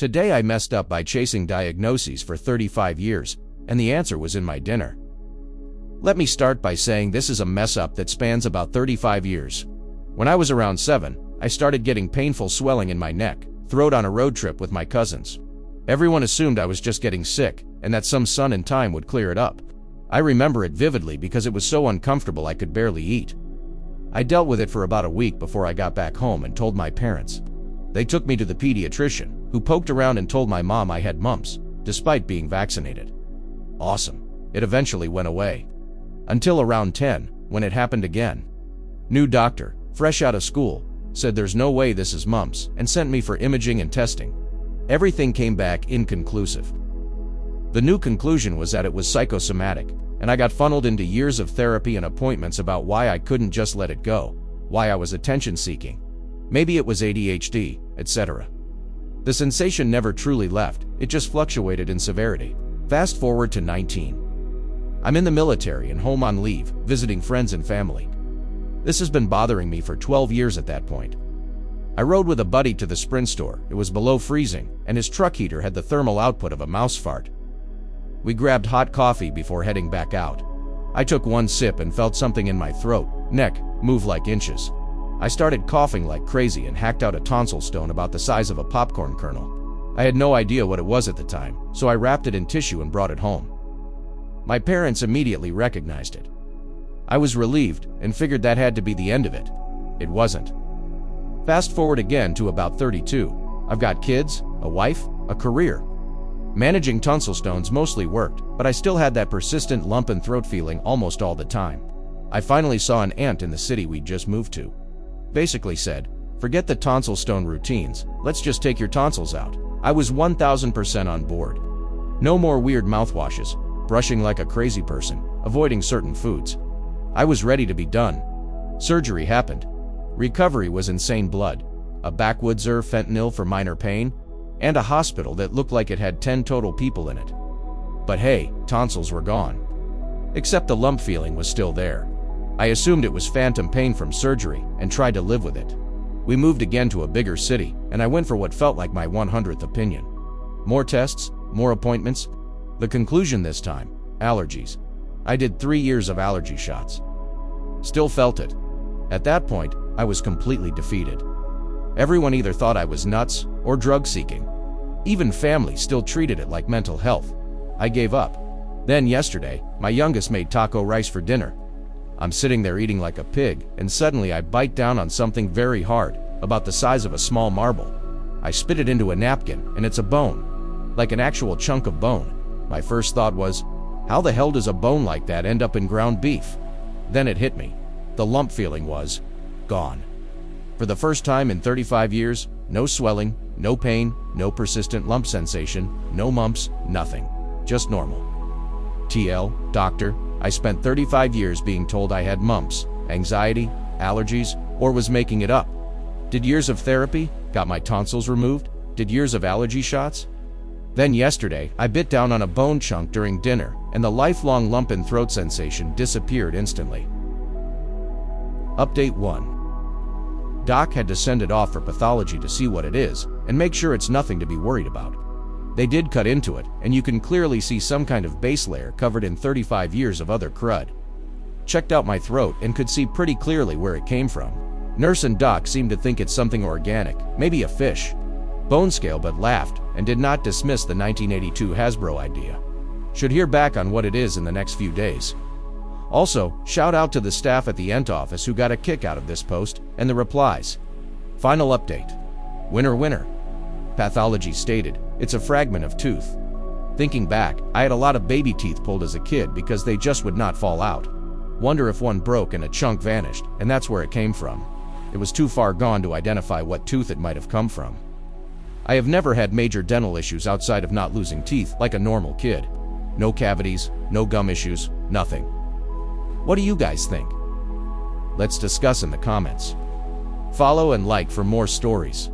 Today I messed up by chasing diagnoses for 35 years, and the answer was in my dinner. Let me start by saying this is a mess up that spans about 35 years. When I was around 7, I started getting painful swelling in my neck, throat on a road trip with my cousins. Everyone assumed I was just getting sick, and that some sun and time would clear it up. I remember it vividly because it was so uncomfortable I could barely eat. I dealt with it for about a week before I got back home and told my parents. They took me to the pediatrician, who poked around and told my mom I had mumps, despite being vaccinated. Awesome. It eventually went away. Until around 10, when it happened again. New doctor, fresh out of school, said there's no way this is mumps and sent me for imaging and testing. Everything came back inconclusive. The new conclusion was that it was psychosomatic, and I got funneled into years of therapy and appointments about why I couldn't just let it go, why I was attention-seeking. Maybe it was ADHD, etc. The sensation never truly left, it just fluctuated in severity. Fast forward to 19. I'm in the military and home on leave, visiting friends and family. This has been bothering me for 12 years at that point. I rode with a buddy to the Sprint store. It was below freezing, and his truck heater had the thermal output of a mouse fart. We grabbed hot coffee before heading back out. I took one sip and felt something in my throat, neck, move like inches. I started coughing like crazy and hacked out a tonsil stone about the size of a popcorn kernel. I had no idea what it was at the time, so I wrapped it in tissue and brought it home. My parents immediately recognized it. I was relieved and figured that had to be the end of it. It wasn't. Fast forward again to about 32. I've got kids, a wife, a career. Managing tonsil stones mostly worked, but I still had that persistent lump and throat feeling almost all the time. I finally saw an aunt in the city we'd just moved to. Basically said, forget the tonsil stone routines, let's just take your tonsils out. I was 1000% on board. No more weird mouthwashes, brushing like a crazy person, avoiding certain foods. I was ready to be done. Surgery happened. Recovery was insane blood, a backwoodser fentanyl for minor pain, and a hospital that looked like it had 10 total people in it. But hey, tonsils were gone. Except the lump feeling was still there. I assumed it was phantom pain from surgery and tried to live with it. We moved again to a bigger city, and I went for what felt like my 100th opinion. More tests, more appointments. The conclusion this time, allergies. I did 3 years of allergy shots. Still felt it. At that point, I was completely defeated. Everyone either thought I was nuts or drug-seeking. Even family still treated it like mental health. I gave up. Then yesterday, my youngest made taco rice for dinner. I'm sitting there eating like a pig, and suddenly I bite down on something very hard, about the size of a small marble. I spit it into a napkin, and it's a bone. Like an actual chunk of bone. My first thought was, how the hell does a bone like that end up in ground beef? Then it hit me. The lump feeling was gone. For the first time in 35 years, no swelling, no pain, no persistent lump sensation, no mumps, nothing. Just normal. TL, doctor, I spent 35 years being told I had mumps, anxiety, allergies, or was making it up. Did years of therapy, got my tonsils removed? Did years of allergy shots? Then yesterday, I bit down on a bone chunk during dinner, and the lifelong lump and throat sensation disappeared instantly. Update 1. Doc had to send it off for pathology to see what it is, and make sure it's nothing to be worried about. They did cut into it, and you can clearly see some kind of base layer covered in 35 years of other crud. Checked out my throat and could see pretty clearly where it came from. Nurse and doc seemed to think it's something organic, maybe a fish. Bone scale, but laughed and did not dismiss the 1982 Hasbro idea. Should hear back on what it is in the next few days. Also, shout out to the staff at the ENT office who got a kick out of this post and the replies. Final update. Winner winner. Pathology stated, it's a fragment of tooth. Thinking back, I had a lot of baby teeth pulled as a kid because they just would not fall out. Wonder if one broke and a chunk vanished, and that's where it came from. It was too far gone to identify what tooth it might have come from. I have never had major dental issues outside of not losing teeth like a normal kid. No cavities, no gum issues, nothing. What do you guys think? Let's discuss in the comments. Follow and like for more stories.